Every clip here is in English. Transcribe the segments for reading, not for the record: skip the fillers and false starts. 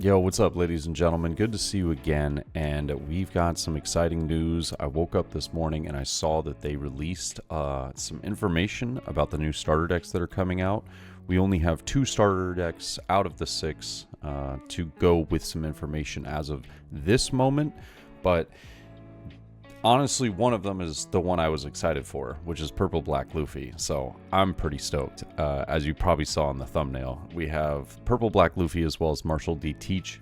Yo, what's up, ladies and gentlemen? Good to see you again, and we've got some exciting news. I woke up this morning and I saw that they released some information about the new starter decks that are coming out. We only have 2 starter decks out of the 6 to go with some information as of this moment, but honestly, one of them is the one I was excited for, which is Purple Black Luffy. So I'm pretty stoked. As you probably saw in the thumbnail, we have Purple Black Luffy as well as Marshall D. Teach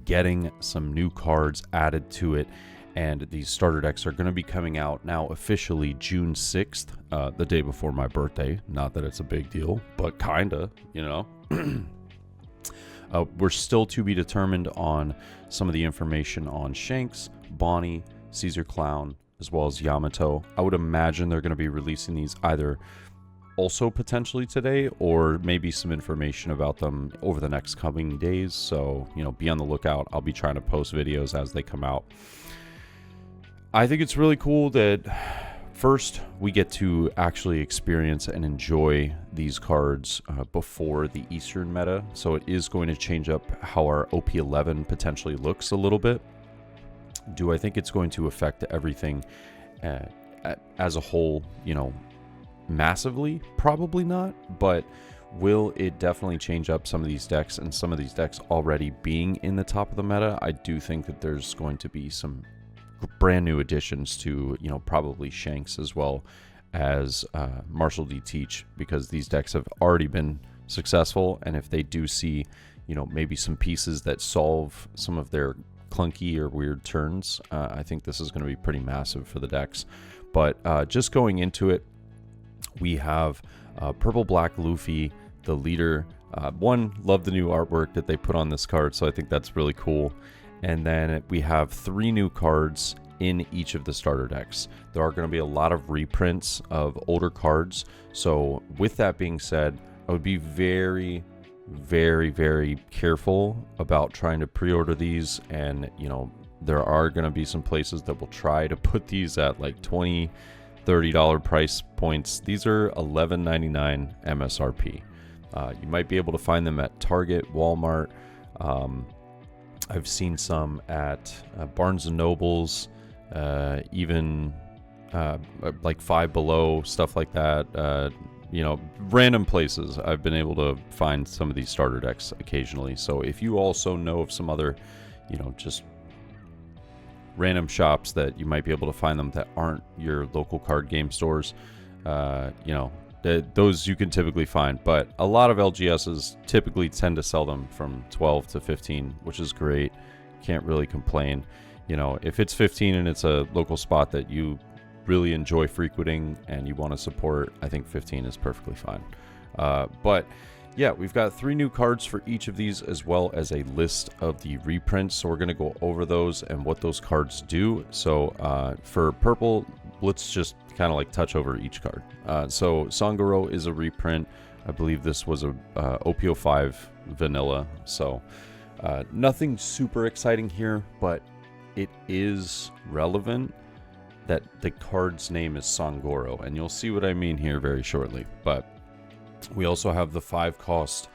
getting some new cards added to it. And these starter decks are going to be coming out now officially June 6th, the day before my birthday. Not that it's a big deal, but kinda, you know. We're still to be determined on some of the information on Shanks, Bonnie, Caesar Clown, as well as Yamato. I would imagine they're going to be releasing these either also potentially today or maybe some information about them over the next coming days. So, you know, be on the lookout. I'll be trying to post videos as they come out. I think it's really cool that first we get to actually experience and enjoy these cards before the Eastern meta. So it is going to change up how our OP11 potentially looks a little bit. Do I think it's going to affect everything as a whole, you know, massively? Probably not, but will it definitely change up some of these decks, and some of these decks already being in the top of the meta? I do think that there's going to be some brand new additions to, you know, probably Shanks as well as Marshall D. Teach, because these decks have already been successful, and if they do see, you know, maybe some pieces that solve some of their clunky or weird turns, I think this is going to be pretty massive for the decks. But just going into it, we have Purple Black Luffy, the leader. One, love the new artwork that they put on this card, so I think that's really cool. And then we have 3 new cards in each of the starter decks. There are going to be a lot of reprints of older cards, so with that being said, I would be very careful about trying to pre-order these. And, you know, there are going to be some places that will try to put these at like $20-$30 price points. These are $11.99 MSRP. You might be able to find them at Target, Walmart. I've seen some at Barnes and Nobles, even like Five Below, stuff like that. You know, random places I've been able to find some of these starter decks occasionally. So if you also know of some other, you know, just random shops that you might be able to find them that aren't your local card game stores, you know, those you can typically find. But a lot of LGSs typically tend to sell them from 12 to 15, which is great. Can't really complain. You know, if it's 15 and it's a local spot that you really enjoy frequenting and you want to support, I think 15 is perfectly fine. But yeah, we've got 3 new cards for each of these, as well as a list of the reprints. So we're going to go over those and what those cards do. So for purple, let's just kind of like touch over each card. So Sangoro is a reprint. I believe this was a OP05 vanilla. So nothing super exciting here, but it is relevant that the card's name is Sangoro, and you'll see what I mean here very shortly. But we also have the 5-cost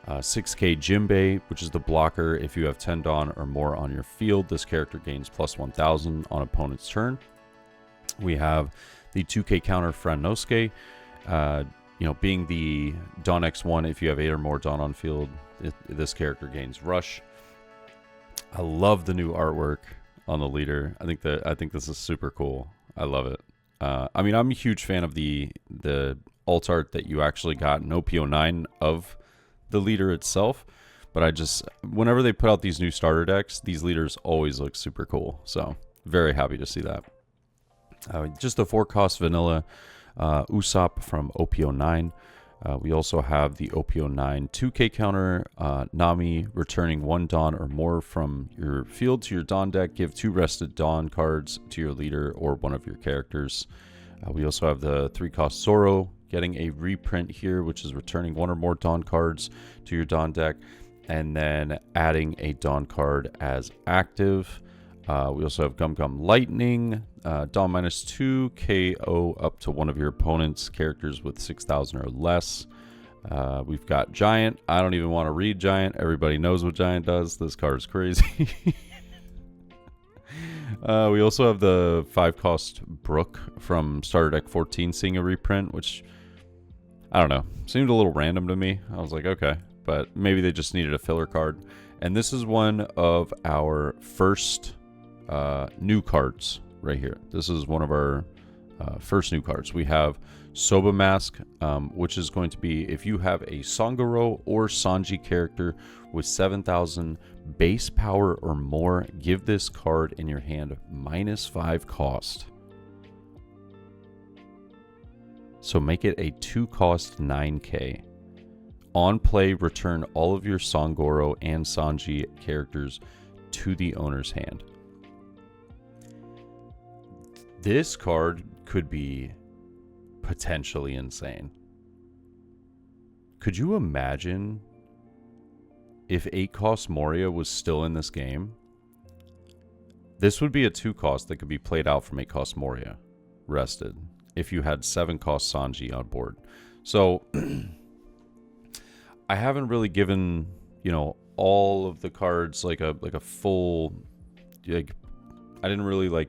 6K Jinbei, which is the blocker. If you have 10 Dawn or more on your field, this character gains plus 1000 on opponent's turn. We have the 2K counter Franosuke, you know, being the Dawn X1. If you have 8 or more Dawn on field, this character gains rush. I love the new artwork on the leader. I think this is super cool. I love it. I mean, I'm a huge fan of the alt art that you actually got in OP09 of the leader itself, but I just, whenever they put out these new starter decks, these leaders always look super cool. So very happy to see that. Just a 4-cost vanilla Usopp from OP09. We also have the OP09 2K counter Nami, returning 1 Dawn or more from your field to your Dawn deck. Give 2 rested Dawn cards to your leader or one of your characters. We also have the 3-cost Zoro getting a reprint here, which is returning 1 or more Dawn cards to your Dawn deck, and then adding a Dawn card as active. We also have Gum Gum Lightning, Dawn -2, KO up to one of your opponent's characters with 6,000 or less. We've got Giant. I don't even want to read Giant. Everybody knows what Giant does. This card is crazy. We also have the 5-cost Brook from Starter Deck 14 seeing a reprint, which, I don't know, seemed a little random to me. I was like, okay, but maybe they just needed a filler card. And this is one of our first new cards right here. This is one of our first new cards. We have Soba Mask, which is going to be if you have a Sangoro or Sanji character with 7,000 base power or more, give this card in your hand -5 cost. So make it a 2-cost 9K. On play, return all of your Sangoro and Sanji characters to the owner's hand. This card could be potentially insane. Could you imagine if 8-cost Moria was still in this game? This would be a 2-cost that could be played out from 8-cost Moria, rested, if you had 7-cost Sanji on board. So I haven't really given, you know, all of the cards like a full, like, I didn't really like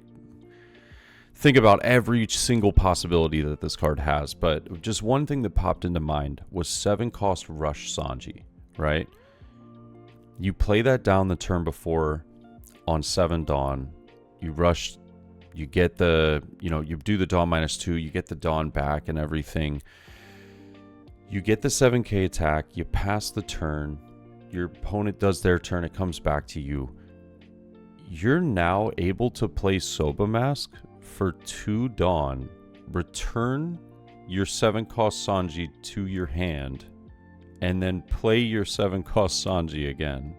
think about every single possibility that this card has, but just one thing that popped into mind was 7-cost Rush Sanji, right? You play that down the turn before on 7 Dawn, you rush, you get the, you know, you do the Dawn -2, you get the Dawn back and everything. You get the 7K attack, you pass the turn, your opponent does their turn, it comes back to you. You're now able to play Soba Mask for 2 Dawn, return your 7-cost Sanji to your hand, and then play your 7-cost Sanji again,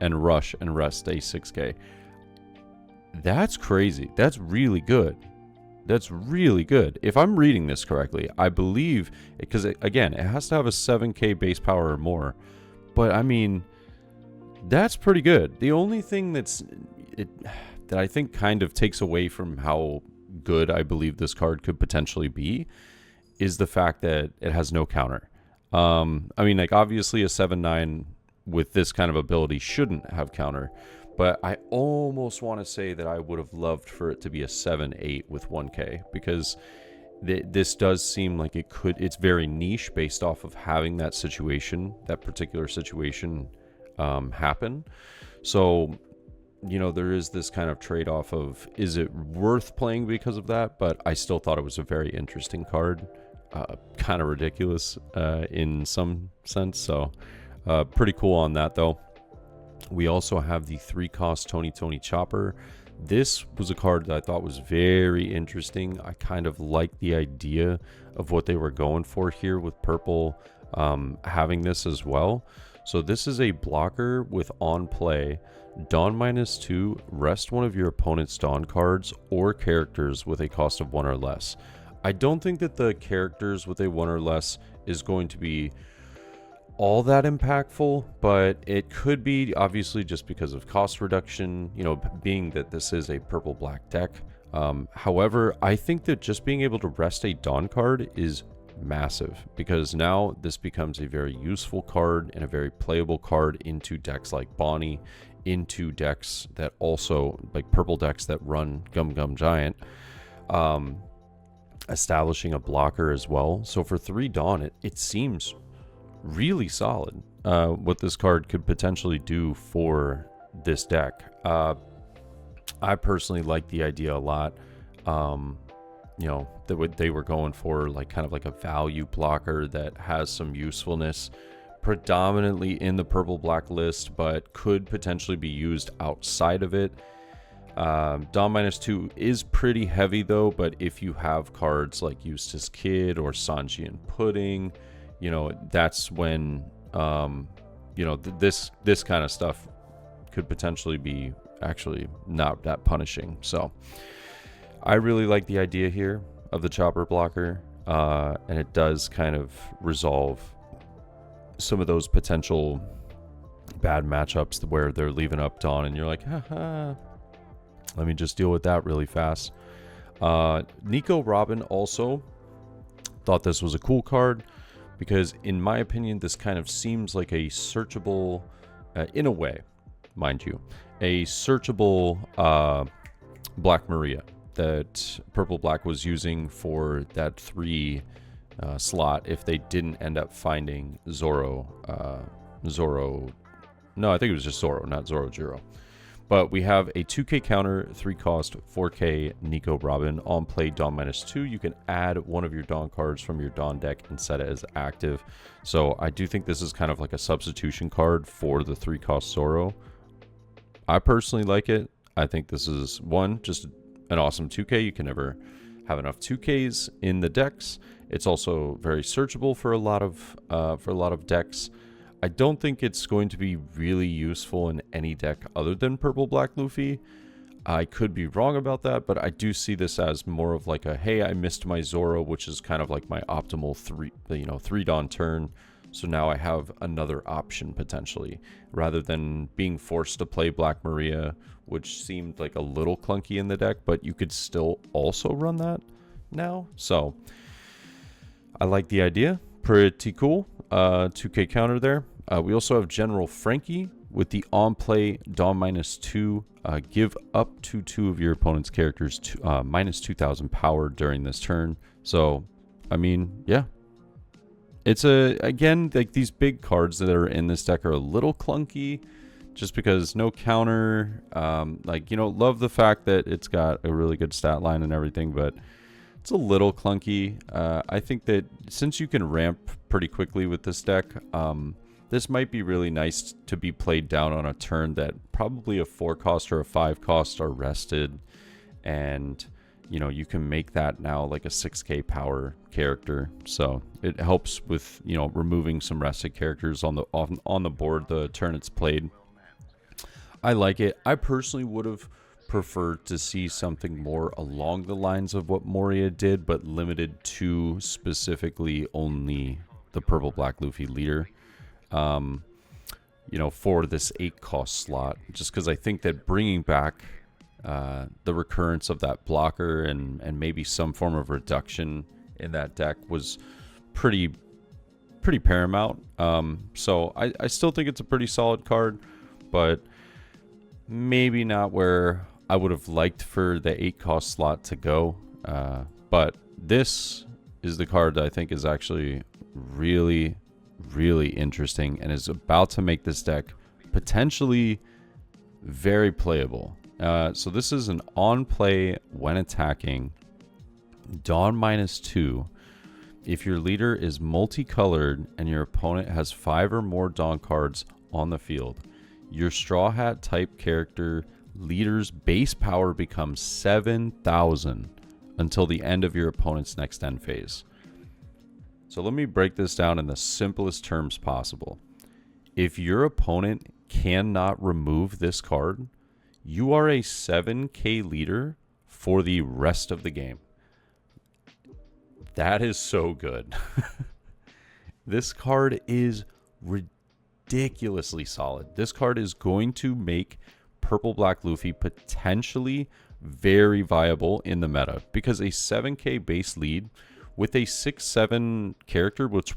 and rush and rest a 6K. That's crazy. That's really good. That's really good. If I'm reading this correctly, I believe, because again, it has to have a 7K base power or more, but I mean, that's pretty good. The only thing that I think kind of takes away from how good I believe this card could potentially be is the fact that it has no counter. I mean, like, obviously a 7/9 with this kind of ability shouldn't have counter, but I almost want to say that I would have loved for it to be a 7/8 with 1K, because this does seem like it's very niche based off of having that situation, that particular situation happen. So, you know, there is this kind of trade-off of, is it worth playing because of that? But I still thought it was a very interesting card. Kind of ridiculous in some sense. So pretty cool on that, though. We also have the 3-cost Tony Chopper. This was a card that I thought was very interesting. I kind of liked the idea of what they were going for here with purple having this as well. So this is a blocker with on play, Dawn -2, rest one of your opponent's Dawn cards or characters with a cost of 1 or less. I don't think that the characters with a 1 or less is going to be all that impactful, but it could be, obviously, just because of cost reduction, you know, being that this is a purple-black deck. However, I think that just being able to rest a Dawn card is massive, because now this becomes a very useful card and a very playable card into decks like Bonnie, into decks that also, like purple decks that run Gum Giant, establishing a blocker as well. So for 3 Dawn, it seems really solid what this card could potentially do for this deck. I personally like the idea a lot. You know, that they were going for like kind of like a value blocker that has some usefulness, predominantly in the purple black list, but could potentially be used outside of it. Dawn -2 is pretty heavy though, but if you have cards like Eustace Kid or Sanji and Pudding, you know, that's when you know, this kind of stuff could potentially be actually not that punishing. So I really like the idea here of the chopper blocker, and it does kind of resolve some of those potential bad matchups where they're leaving up Dawn and you're like, haha, let me just deal with that really fast. Nico Robin also thought this was a cool card. because in my opinion, this kind of seems like a searchable, in a way, mind you, a searchable Black Maria that Purple Black was using for that 3 slot if they didn't end up finding Zoro. No, I think it was just Zoro, not Zoro. But we have a 2k counter, 3 cost, 4k Nico Robin on play Dawn -2. You can add one of your Dawn cards from your Dawn deck and set it as active. So I do think this is kind of like a substitution card for the 3 cost Zoro. I personally like it. I think this is just an awesome 2k. You can never have enough 2ks in the decks. It's also very searchable for a lot of decks. I don't think it's going to be really useful in any deck other than Purple Black Luffy. I could be wrong about that, but I do see this as more of like a, hey, I missed my Zoro, which is kind of like my optimal 3 Dawn turn. So now I have another option potentially, rather than being forced to play Black Maria, which seemed like a little clunky in the deck, but you could still also run that now. So I like the idea. Pretty cool. 2k counter there. We also have General Frankie with the on-play Dawn -2. Give up to 2 of your opponent's characters minus 2,000 power during this turn. So, I mean, yeah. It's again, like these big cards that are in this deck are a little clunky just because no counter. Love the fact that it's got a really good stat line and everything, but it's a little clunky. I think that since you can ramp pretty quickly with this deck, this might be really nice to be played down on a turn that probably a 4 cost or a 5 cost are rested, and you can make that now like a 6k power character. So it helps with removing some rested characters on the board the turn it's played. I like it. I personally would have preferred to see something more along the lines of what Moria did, but limited to specifically only the Purple Black Luffy leader. For this 8 cost slot, just because I think that bringing back the recurrence of that blocker and maybe some form of reduction in that deck was pretty paramount. So I still think it's a pretty solid card, but maybe not where I would have liked for the 8 cost slot to go. But this is the card that I think is actually really interesting and is about to make this deck potentially very playable. So this is an on-play when attacking Dawn -2. If your leader is multicolored and your opponent has 5 or more Dawn cards on the field, your Straw Hat type character leader's base power becomes 7,000 until the end of your opponent's next end phase. So let me break this down in the simplest terms possible. If your opponent cannot remove this card, you are a 7k leader for the rest of the game. That is so good. This card is ridiculously solid. This card is going to make Purple Black Luffy potentially very viable in the meta, because a 7k base lead with a 6/7 character, which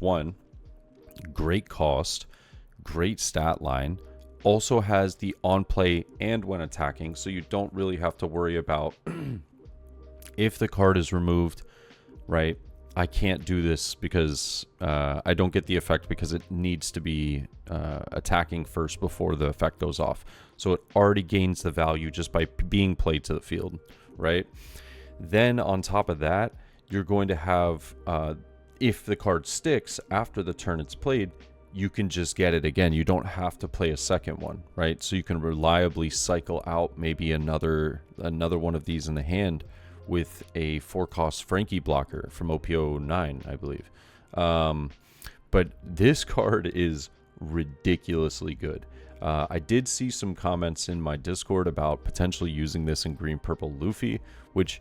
great cost, great stat line, also has the on play and when attacking, so you don't really have to worry about if the card is removed, right? I can't do this because I don't get the effect because it needs to be attacking first before the effect goes off. So it already gains the value just by being played to the field, right? Then on top of that, you're going to have, if the card sticks after the turn it's played, you can just get it again. You don't have to play a second one, right? So you can reliably cycle out maybe another one of these in the hand with a 4-cost Frankie blocker from OP09, I believe. But this card is ridiculously good. I did see some comments in my Discord about potentially using this in Green Purple Luffy, which,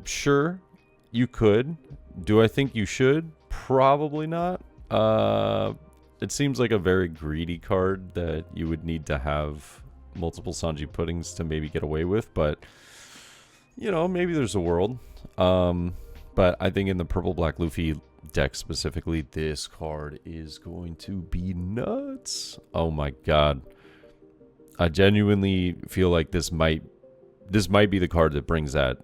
sure, you could. Do I think you should? Probably not. It seems like a very greedy card that you would need to have multiple Sanji puddings to maybe get away with, but maybe there's a world. But I think in the Purple Black Luffy deck specifically, this card is going to be nuts. Oh my god. I genuinely feel like this might be the card that brings that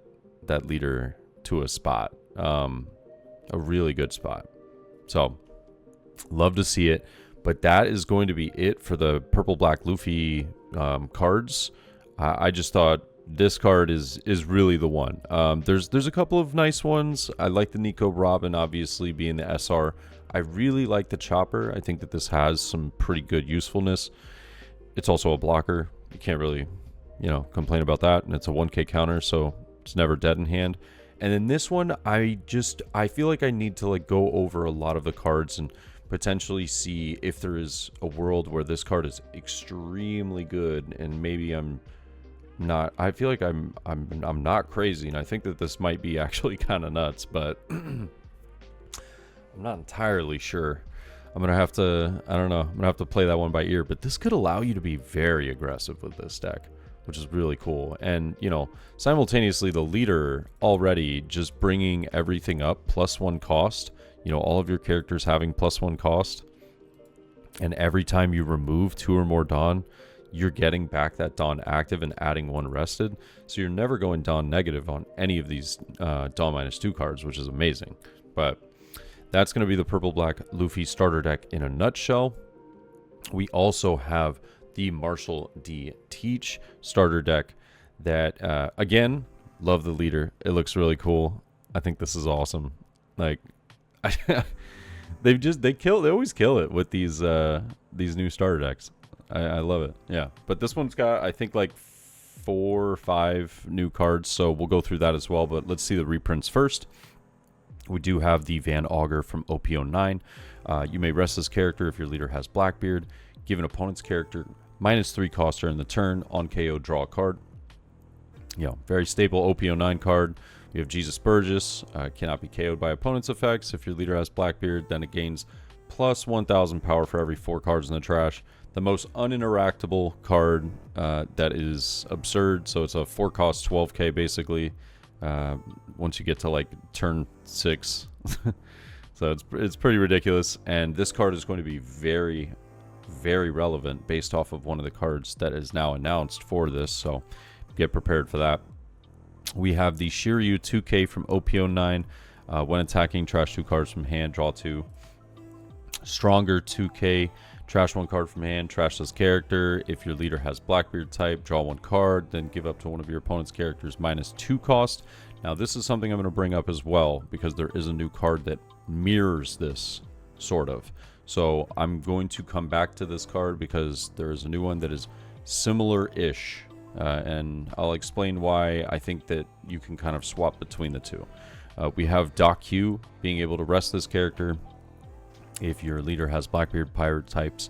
leader to a spot. A really good spot. So, love to see it. But that is going to be it for the purple black Luffy cards. I just thought this card is really the one. There's a couple of nice ones. I like the Nico Robin, obviously, being the SR. I really like the Chopper. I think that this has some pretty good usefulness. It's also a blocker. You can't really, complain about that. And it's a 1K counter, so it's never dead in hand. And then this one, I feel like I need to like go over a lot of the cards and potentially see if there is a world where this card is extremely good, and maybe I'm not. I feel like I'm not crazy, and I think that this might be actually kind of nuts, but I'm not entirely sure. I'm gonna have to. I don't know. I'm gonna have to play that one by ear. But this could allow you to be very aggressive with this deck, which is really cool. And simultaneously, the leader already just bringing everything up +1 cost. All of your characters having +1 cost, and every time you remove 2 or more Dawn, you're getting back that Dawn active and adding 1 rested. So you're never going Dawn negative on any of these Dawn -2 cards, which is amazing. But that's going to be the purple black Luffy starter deck in a nutshell. We also have the Marshall D. Teach starter deck that, again, love the leader. It looks really cool. I think this is awesome. Like, they always kill it with these new starter decks. I love it. Yeah, but this one's got, I think, like 4 or 5 new cards, so we'll go through that as well. But let's see the reprints first. We do have the Van Augur from OP09. You may rest this character if your leader has Blackbeard. Give an opponent's character -3 cost during the turn. On KO, draw a card. Very staple OP09 card. We have Jesus Burgess, cannot be KO'd by opponent's effects. If your leader has Blackbeard, then it gains +1000 power for every 4 cards in the trash. The most uninteractable card that is absurd. So it's a 4 cost 12k basically. Once you get to like turn 6. So it's pretty ridiculous. And this card is going to be very, very relevant based off of one of the cards that is now announced for this. So get prepared for that. We have the Shiryu 2K from OP09. When attacking, trash 2 cards from hand, draw 2. Stronger 2K, trash 1 card from hand, trash this character. If your leader has Blackbeard type, draw 1 card, then give up to one of your opponent's characters -2 cost. Now this is something I'm going to bring up as well, because there is a new card that mirrors this, sort of. So I'm going to come back to this card because there is a new one that is similar-ish. And I'll explain why I think that you can kind of swap between the two. We have Doc Q being able to rest this character if your leader has Blackbeard pirate types.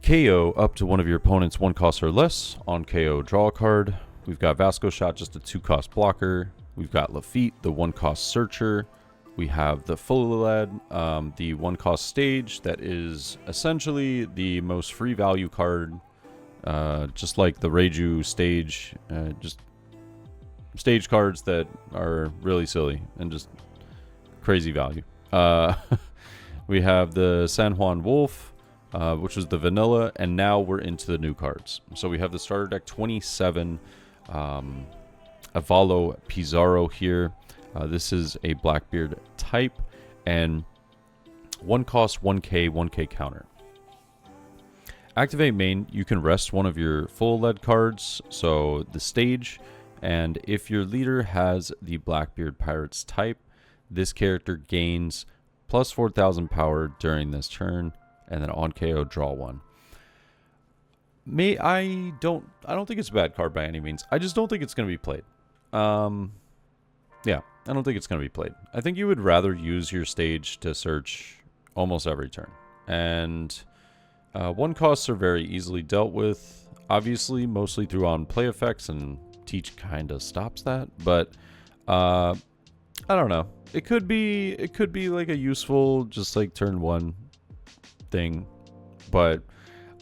KO up to one of your opponent's 1 cost or less. On KO, draw a card. We've got Vasco Shot, just a 2 cost blocker. We've got Lafitte, the 1 cost searcher. We have the Fulilad, the 1 cost stage that is essentially the most free value card. Just like the Reiju stage, just stage cards that are really silly and just crazy value. We have the San Juan Wolf, which was the vanilla, and now we're into the new cards. So we have the starter deck 27, Avalo Pizarro here. This is a Blackbeard type, and 1 cost 1K counter. Activate main, you can rest one of your full lead cards, so the stage, and if your leader has the Blackbeard Pirates type, this character gains +4000 power during this turn, and then on KO, draw 1. I don't think it's a bad card by any means. I just don't think it's going to be played. Yeah, I don't think it's going to be played. I think you would rather use your stage to search almost every turn, and 1 costs are very easily dealt with, obviously, mostly through on play effects, and Teach kind of stops that, but I don't know. It could be like a useful, just like turn 1 thing, but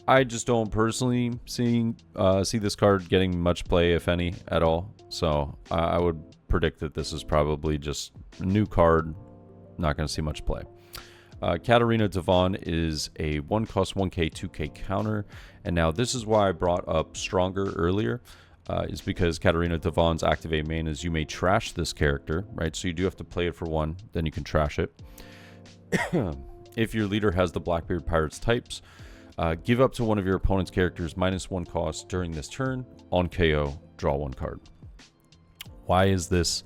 I just don't personally see this card getting much play, if any, at all. So I would predict that this is probably just a new card, not going to see much play. Katarina Devon is a 1 cost 1k 2k counter, and now this is why I brought up Stronger earlier, is because Katarina Devon's activate main is you may trash this character, right? So you do have to play it for 1, then you can trash it. If your leader has the Blackbeard Pirates types, give up to one of your opponent's characters -1 cost during this turn. On KO, draw 1 card. Why is this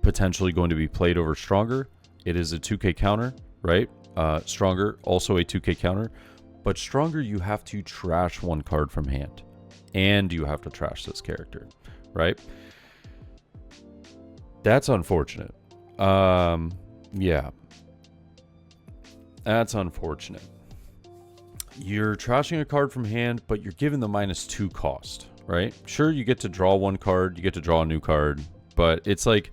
potentially going to be played over Stronger? It is a 2k counter, right? Stronger, also a 2k counter. But Stronger, you have to trash 1 card from hand. And you have to trash this character, right? That's unfortunate. Yeah. That's unfortunate. You're trashing a card from hand, but you're given the -2 cost, right? Sure, you get to draw 1 card, you get to draw a new card, but it's like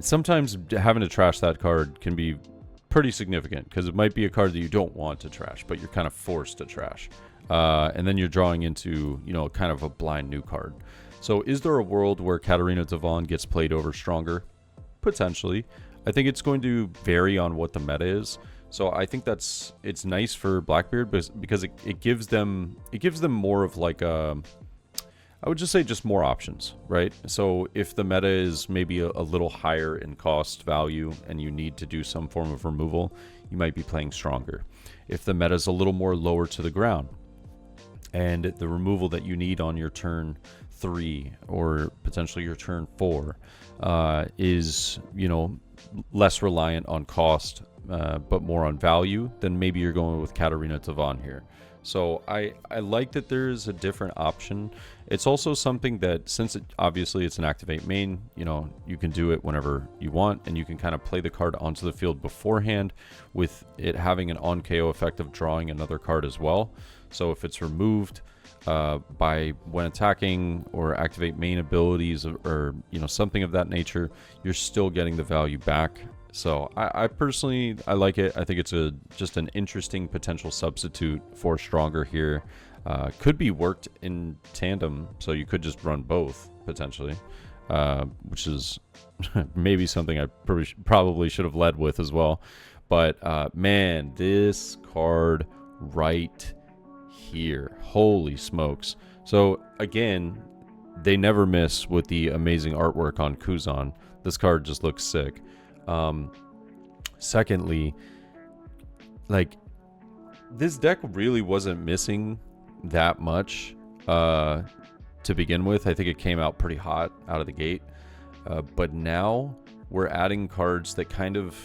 sometimes having to trash that card can be pretty significant because it might be a card that you don't want to trash, but you're kind of forced to trash. And then you're drawing into, you know, kind of a blind new card. So is there a world where Katarina Devon gets played over Stronger? Potentially. I think it's going to vary on what the meta is. So I think it's nice for Blackbeard because it gives them more of like a, I would just say just more options, right? So if the meta is maybe a little higher in cost value and you need to do some form of removal, you might be playing Stronger. If the meta is a little more lower to the ground and the removal that you need on your turn 3 or potentially your turn 4 is, you know, less reliant on cost but more on value, then maybe you're going with Katarina Devon here. So I like that there's a different option. It's also something that, since obviously it's an activate main, you know, you can do it whenever you want, and you can kind of play the card onto the field beforehand with it having an on KO effect of drawing another card as well. So if it's removed by when attacking or activate main abilities or you know, something of that nature, you're still getting the value back. So I personally, I like it. I think it's just an interesting potential substitute for Stronger here. Could be worked in tandem, so you could just run both potentially, which is maybe something I probably should have led with as well. But man, this card right here, holy smokes. So again, they never miss with the amazing artwork on Kuzan. This card just looks sick. Secondly, like, this deck really wasn't missing that much to begin with. I think it came out pretty hot out of the gate, but now we're adding cards that kind of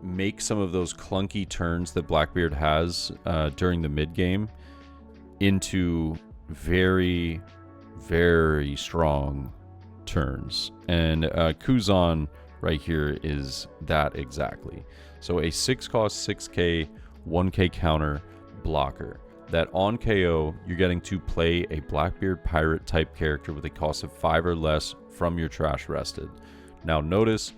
make some of those clunky turns that Blackbeard has during the mid game into very, very strong turns. And Kuzan right here is that exactly. So a 6 cost 6k 1k counter blocker that on KO you're getting to play a Blackbeard pirate type character with a cost of 5 or less from your trash rested. Now notice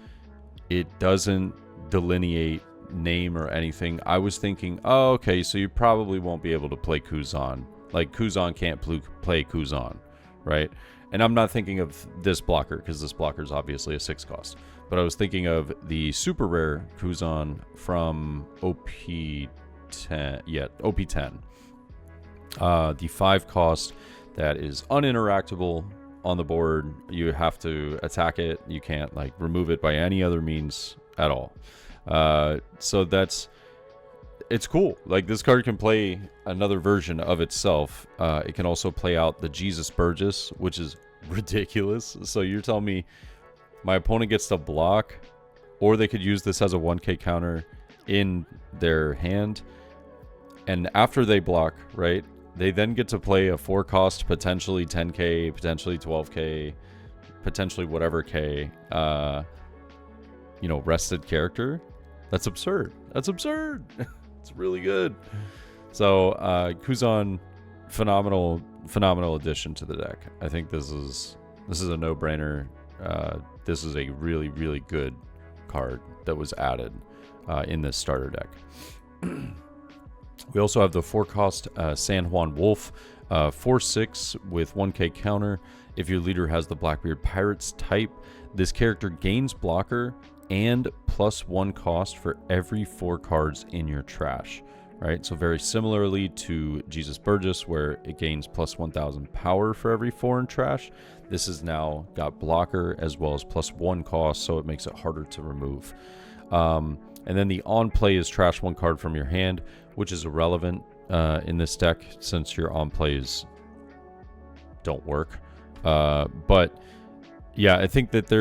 it doesn't delineate name or anything. I was thinking, oh, okay, so you probably won't be able to play Kuzan. Like, Kuzan can't play Kuzan, right? And I'm not thinking of this blocker because this blocker is obviously a 6 cost. But I was thinking of the super rare Kuzan from OP10. Yeah, OP10. The 5 cost that is uninteractable on the board. You have to attack it. You can't like remove it by any other means at all. So it's cool. Like, this card can play another version of itself. It can also play out the Jesus Burgess, which is ridiculous. So you're telling me my opponent gets to block, or they could use this as a 1k counter in their hand, and after they block, right, they then get to play a 4 cost, potentially 10k, potentially 12k, potentially whatever k, you know, rested character. That's absurd. That's absurd. It's really good. So Kuzan, phenomenal addition to the deck. I think this is a no-brainer. This is a really, really good card that was added in this starter deck. We also have the 4 cost San Juan Wolf, 4/6 with 1k counter. If your leader has the Blackbeard Pirates type, this character gains blocker and +1 cost for every 4 cards in your trash. Right, so very similarly to Jesus Burgess, where it gains +1000 power for every 4 in trash, this has now got blocker as well as +1 cost, so it makes it harder to remove. And then the on play is trash 1 card from your hand, which is irrelevant in this deck since your on plays don't work. But yeah, I think that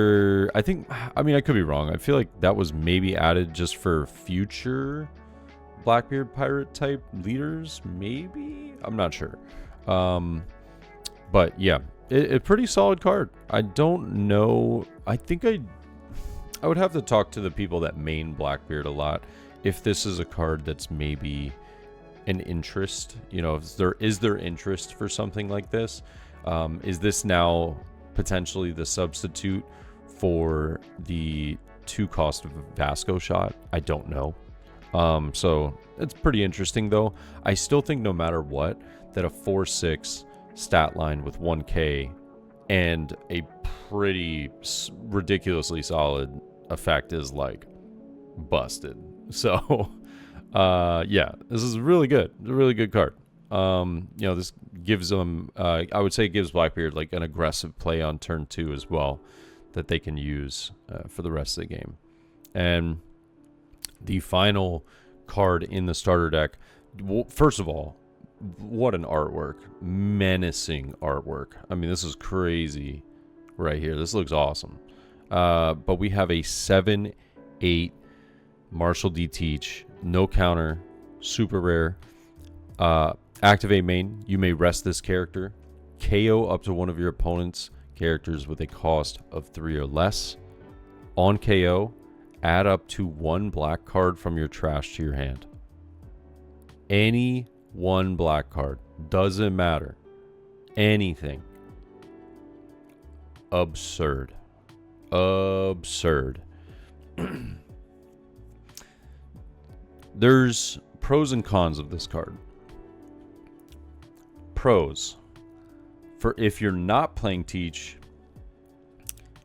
I mean, I could be wrong. I feel like that was maybe added just for future Blackbeard pirate type leaders, maybe, I'm not sure. But yeah, a pretty solid card. I don't know, I think I would have to talk to the people that main Blackbeard a lot if this is a card that's maybe an interest, you know, if there is interest for something like this. Is this now potentially the substitute for the 2 cost of Vasco shot? I don't know. So it's pretty interesting though. I still think no matter what, that a 4/6 stat line with 1k and a pretty ridiculously solid effect is like busted. So yeah, this is really good. It's a really good card. You know, this gives them I would say it gives Blackbeard like an aggressive play on turn 2 as well that they can use for the rest of the game. And the final card in the starter deck, well, first of all, what an artwork. Menacing artwork. I mean, this is crazy right here. This looks awesome. But we have a 7/8 Marshall D. Teach, no counter, super rare. Activate main, you may rest this character. KO up to one of your opponent's characters with a cost of 3 or less. On KO, add up to 1 black card from your trash to your hand. Any 1 black card. Doesn't matter. Anything. Absurd. Absurd. There's pros and cons of this card. Pros. For if you're not playing Teach,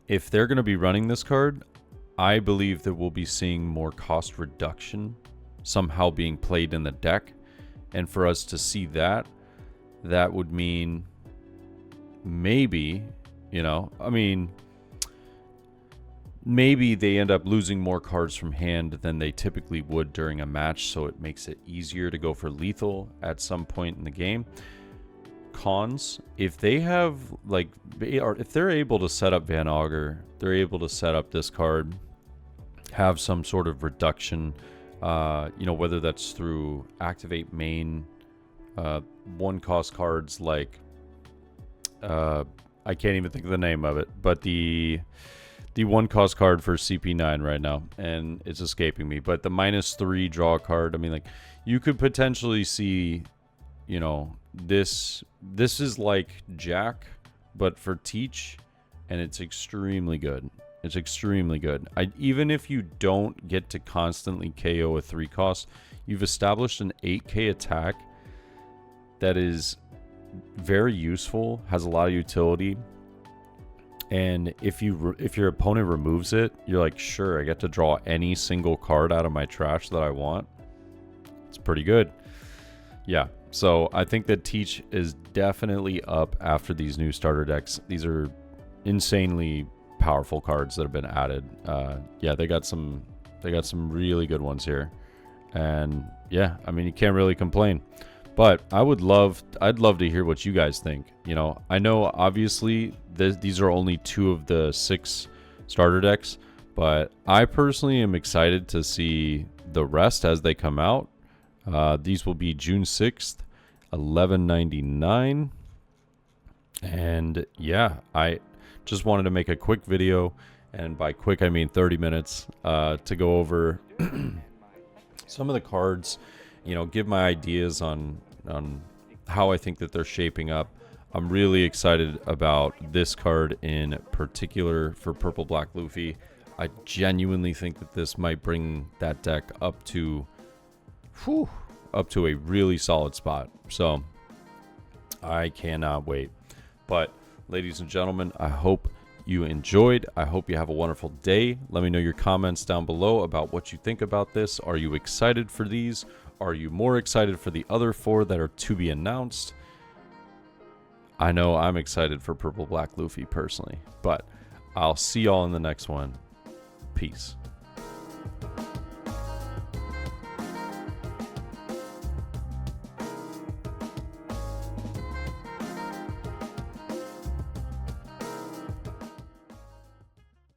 if they're going to be running this card, I believe that we'll be seeing more cost reduction somehow being played in the deck. And for us to see that, that would mean maybe, you know, I mean, maybe they end up losing more cards from hand than they typically would during a match, so it makes it easier to go for lethal at some point in the game. Cons, if they have, like, if they're able to set up Van Augur, they're able to set up this card, have some sort of reduction, you know, whether that's through activate main, 1 cost cards like, I can't even think of the name of it, but the 1 cost card for CP9 right now, and it's escaping me, but the -3 draw card, I mean, like, you could potentially see, you know, this is like Jack, but for Teach, and it's extremely good. It's extremely good. Even if you don't get to constantly KO a 3 cost, you've established an 8k attack that is very useful, has a lot of utility, and if your opponent removes it, you're like, sure, I get to draw any single card out of my trash that I want. It's pretty good. Yeah, so I think that Teach is definitely up after these new starter decks. These are insanely powerful cards that have been added. Yeah, they got some really good ones here, and yeah, I mean, you can't really complain. But I'd love to hear what you guys think. You know, I know obviously these are only 2 of the 6 starter decks, but I personally am excited to see the rest as they come out. These will be June 6th, $11.99. And yeah, I just wanted to make a quick video, and by quick I mean 30 minutes, to go over some of the cards, you know, give my ideas on how I think that they're shaping up. I'm really excited about this card in particular for Purple Black Luffy. I genuinely think that this might bring that deck up to a really solid spot. So I cannot wait. But Ladies and gentlemen, I hope you enjoyed. I hope you have a wonderful day. Let me know your comments down below about what you think about this. Are you excited for these? Are you more excited for the other 4 that are to be announced? I know I'm excited for Purple Black Luffy personally, but I'll see y'all in the next one. Peace.